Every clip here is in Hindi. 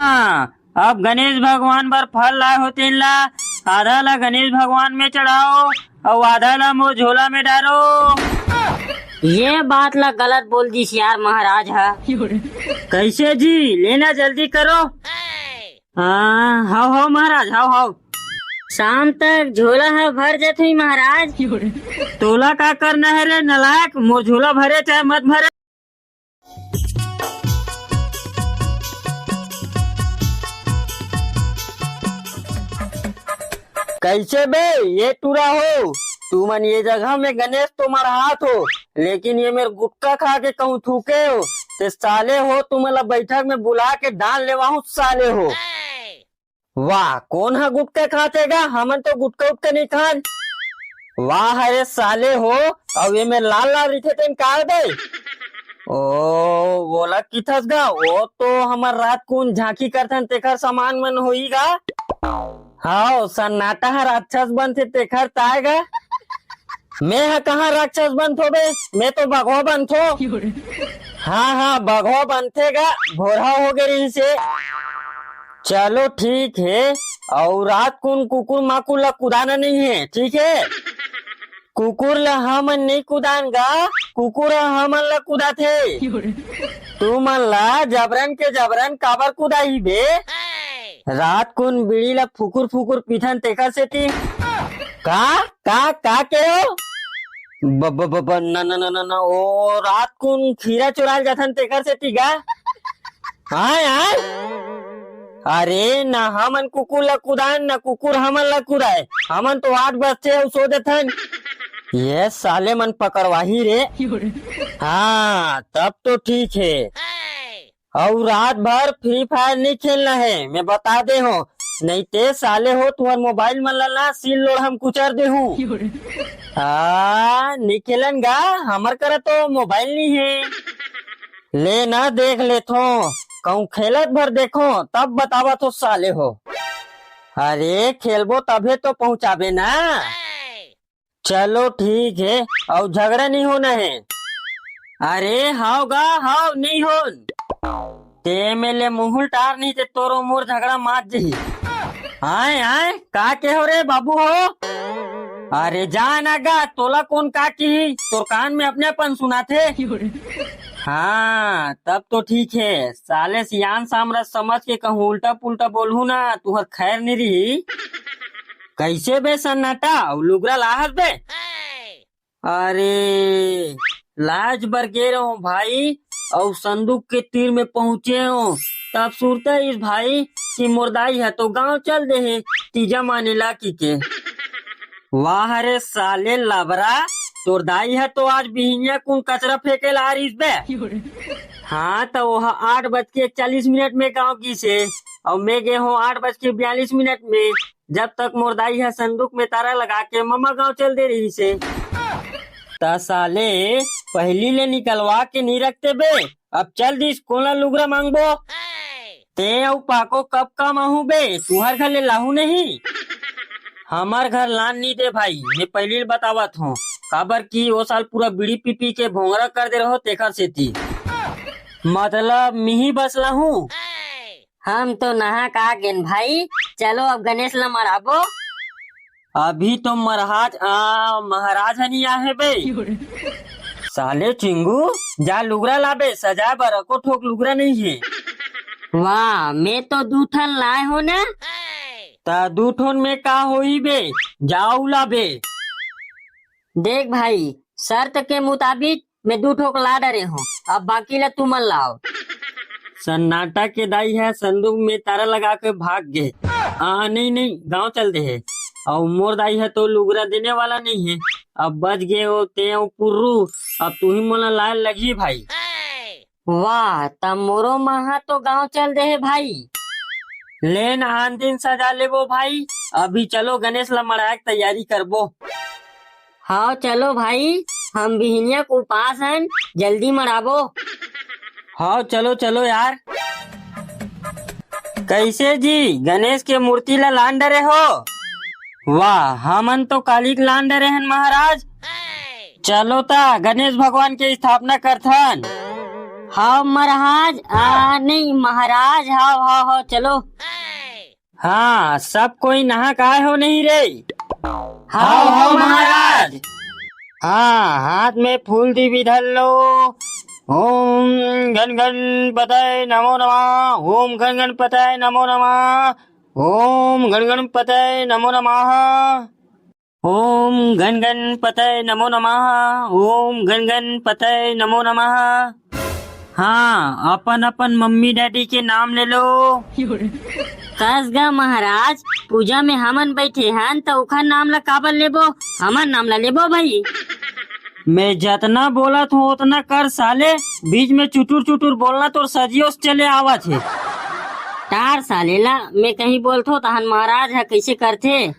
हाँ, अब गणेश भगवान बर फल लाए हो तेन ला आधा ला गणेश भगवान में चढ़ाओ और आधा ला मोर झोला में डालो। ये बात ला गलत बोल दी यार महाराज है। कैसे जी, लेना जल्दी करो। हाँ हाओ हाओ महाराज, हाओ हाओ। शाम तक झोला है भर जाते महाराज। तोला का करना है रे नलायक, मोर झोला भरे चाहे मत भरे। कैसे बे ये टूरा हो तू मन, ये जगह में गणेश तो मरहात हो, लेकिन ये मेरे गुटका खा के कहूँ थूके हो ते साले हो। तुम ला बैठक में बुला के डाल लेवा हूँ साले हो। वाह, कौन है गुटका खातेगा, हमन तो गुटका उटका नहीं खान। वाह अरे साले हो, अब ये में लाल लाल रिथे तेन का दे। ओ बोला किथस गा, वो तो हमार रात कौन झांकी करथन तेखर सामान मन होईगा। हाँ सन्नाटा है राक्षस बनथे तेखर ताएगा। मैं है कहाँ राक्षस बन थो बे, मैं तो बघवा बन थो। हाँ हाँ बघवा बनथेगा, भोरा हो गई से। चलो ठीक है, और रात कौन कुकुर माकुर ला कुदाना नहीं है, ठीक है। कुकुर ला हमन नहीं कुदानगा, कुकुर हमन ला कुदा थे। तू मन ला जबरन के जबरन काबर कुदाई बे। रात कौन बीड़ी ला फुकुर फुकुर पीथन तेखर से ती का के हो। ब ब ब ब न न न न न ओ रात कौन खीरा चुराल जाथन तेखर से ती गा। हाँ यार, अरे न हमन कुकुर ला कुदान न कुकुर हमन ला कुदाए, हमन तो 8 बजते सो देथन। ये साले मन पकड़वाही रे। हाँ तब तो ठीक है, और रात भर फ्री फायर नहीं खेलना है, मैं बता दे हो, नहीं ते साले हो तुम्हार मोबाइल में लला सील लोड हम कुचर दे हूँ। हाँ नहीं खेलन गा, हमार करे तो मोबाइल नहीं है। ले ना देख ले थो, कहूँ खेलत भर देखो तब बतावा तो साले हो। अरे खेलबो तभे तो पहुँचाबे ना। चलो ठीक है, और झगड़ा नहीं होना है। अरे हाओ गा हाओ, नहीं हो ते मेले मुहुल टार नहीं ते तोरो मोर झगड़ा मात जी। आए आए का के हो रे बाबू हो। अरे जा ना गा, तोला कौन का की, तोर कान में अपने अपन सुना थे। हाँ तब तो ठीक है, साले सियान सामरस समझ के कहूँ उल्टा पुल्टा बोलू ना तुहर खैर नहीं रही। कैसे बे सन्नाटा, लुगरा लाहत बे। अरे लाज बर गे रहा हूँ भाई, और संदूक के तीर में पहुँचे हो, तब सुरता इस भाई की मुर्दाई है तो गांव चल दे है तीजा माने लाकी के। वाह रे साले लबरा, तोर दाई है तो आज बिहिनिया कौन कचरा फेंके ला रही बे। हाँ तो वह 8:41 में गाँव की से, और मैं गए हूँ 8:42 में, जब तक मुर्दाई है संदूक में तारा लगा के मम्मा गाँव चल दे रही से। ता साले पहली ले निकलवा के नहीं रखते बे, अब चल दिस कोला लुगरा मांगबो। ते और पाको कब का महू बे, तुहर घर ले लाहू नहीं। हमार घर लान नहीं दे भाई, मैं पहली बतावत हूँ, काबर की वो साल पूरा बीड़ी पी पी के भोंगरा कर दे रहो तेखर से थी। मतलब मिही बसला हूँ। हम तो नहा का गेन भाई, चलो अब गणेश ला मराबो। अभी तो महाराज हनी आहे बे। साले चिंगू जा लुगरा लाबे, सजा बर को ठोक लुगरा नहीं है। वाह मैं तो 2 ठन लाए हो ना। ता 2 ठोन में का होई बे, जाऊ लाबे। देख भाई शर्त के मुताबिक मैं 2 ठोक ला डरे हूँ, अब बाकी ला तुम लाओ। सन्नाटा के दाई है, संदूक में तारा लगा के भाग गए। नहीं नहीं गांव चल दे है, और मोर दाई है तो लुगरा देने वाला नहीं है। अब बच गए हो ते पुर्रू, अब तू ही मोला लाए लगी भाई। वाह तब मोरो महा तो गांव चल दे है भाई। लेन आन दिन सजा लेबो भाई, अभी चलो गणेश ला मराए तैयारी करबो। हाँ चलो भाई, हम बिहनिया को पास हैं, जल्दी मराबो। हाँ चलो चलो यार। कैसे जी गणेश के मूर्ति ला लान डरे हो। वाह हमन तो कालिक लान डरे हैं महाराज। चलो ता गणेश भगवान के स्थापना करथन। हाँ महाराज, नहीं महाराज, हाँ चलो। हाँ, सब कोई नहा काहे हो नहीं रे? हाँ महाराज। हाँ, हाथ में फूल दीवी धर लो। ओम गण गणपतये नमो नमः। ओम गण गणपतये नमो नमः। ओम गण गणपतये नमो नमः। ओम गण गणपतये नमो नमः। ओम गण गणपतये नमो नमः। हाँ, अपन अपन मम्मी डैडी के नाम ले लो। कसगा महाराज, पूजा में हमन बैठे हैं तो उखा नाम ला काबर लेबो, हमन नाम ला लेबो भाई। मैं जितना बोलत हूँ उतना कर साले, बीच में चुटुर चुटुर बोलना तो सजियो से चले आवा थे। तार सालेला, मैं कहीं बोलथो तहन महाराज है कैसे करथे।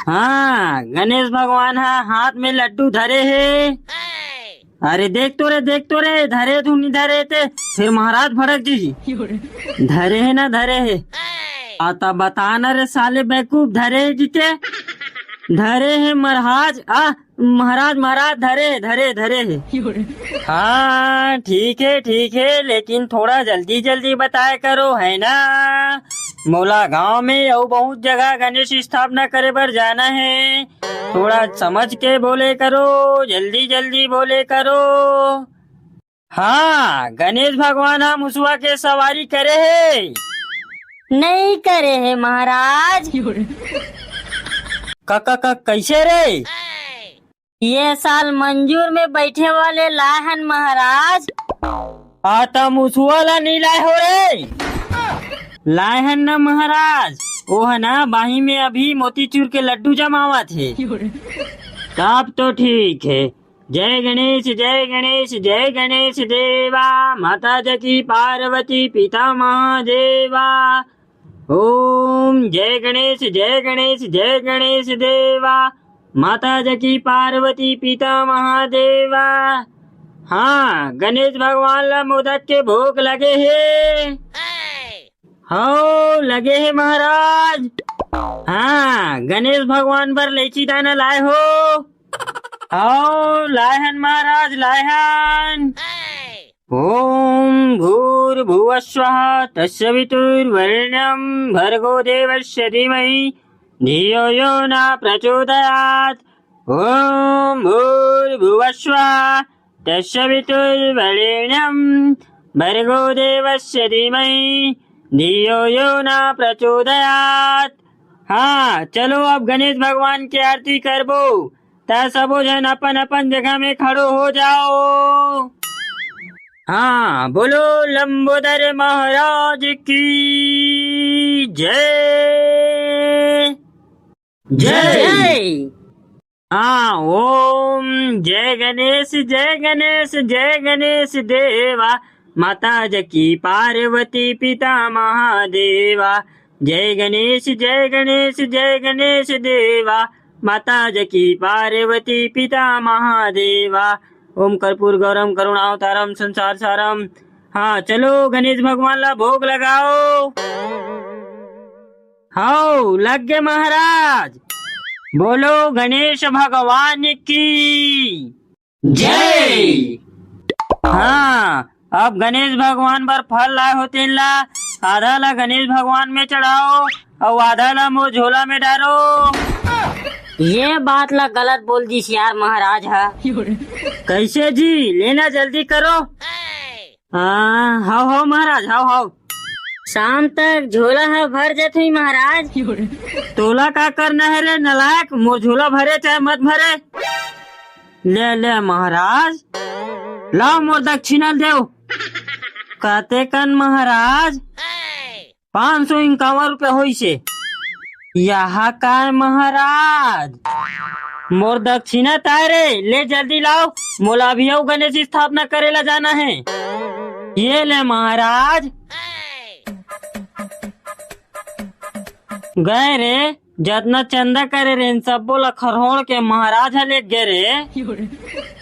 हाँ, गणेश भगवान है, हाथ में लड्डू धरे है। अरे देख तो रे धरे तू नहीं धरे थे, फिर महाराज भड़क जी। धरे है ना धरे है? आता बताना रे साले बेवकूफ, धरे है जीते? धरे है महाराज। महाराज धरे है। हाँ ठीक है, लेकिन थोड़ा जल्दी बताया करो, है ना? मोला गांव में और बहुत जगह गणेश स्थापना करे बर जाना है, थोड़ा समझ के बोले करो, जल्दी बोले करो। हाँ, गणेश भगवान हम मुसवा के सवारी करे है? नहीं करे है महाराज। कैसे रे? ये साल मंजूर में बैठे वाले लाहन महाराज। आता मुसवा ला नहीं लाए हो रे? लाए हैं ना महाराज, वो है ना बाही में अभी मोतीचूर के लड्डू जमावा थे। तब तो ठीक है। जय गणेश देवा, माता जकी पार्वती पिता महादेवा। ओम जय गणेश देवा, माता जकी पार्वती पिता महादेवा। हाँ, गणेश भगवान ला मोदक के भोग लगे है। हो लगे है महाराज। हाँ, गणेश भगवान पर इलायची दाना लाए हो? लायहन महाराज लायहन। ओम भूर्भुवस्वः तस्सवितुर्वरेण्यं भर्गो देवस्य धीमहि धियो यो न प्रचोदयात्। ओम भूर्भुवस्वः तस्सवितुर्वरेण्यं भर्गो देवस्य धीमहि धियो यो न प्रचोदयात्। हाँ, चलो अब गणेश भगवान की आरती करबो, ता सबो जन अपन अपन जगह में खड़ो हो जाओ। हाँ, बोलो लंबोदर महाराज की जय। जय। हाँ, ओम जय गणेश देवा, माता जकी पार्वती पिता महादेवा। जय गणेश देवा, माता जकी पार्वती पिता महादेवा। ओम कर्पूर गौरम करुणावतारम संसार सारम। हाँ, चलो गणेश भगवान ला भोग लगाओ। हाँ, लग गए महाराज। बोलो गणेश भगवान की जय। हाँ, अब गणेश भगवान पर फल लाए होते ला, आधा ला गणेश भगवान में चढ़ाओ और आधा ला मोर झोला में डालो। ये बात ला गलत बोल दी यार महाराज है। कैसे जी? लेना जल्दी करो। हाउ महाराज, हाउ शाम तक झोला है भर जाते महाराज। तोला का करना है रे नलायक, मोर झोला भरे चाहे मत भरे। ले महाराज, लाओ मोर दक्षिणा देव। कहते कन महाराज? 551 रुपये होई से। यहाँ का महाराज मोर दक्षिणा तारे, ले जल्दी लाओ, मोला भी गणेश स्थापना करेला जाना है। ये ले महाराज। गए रे, जितना चंदा करे रे सब बोला खरहोड़ के महाराज ले गए रे।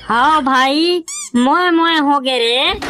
हाँ भाई, मोए हो गए रे।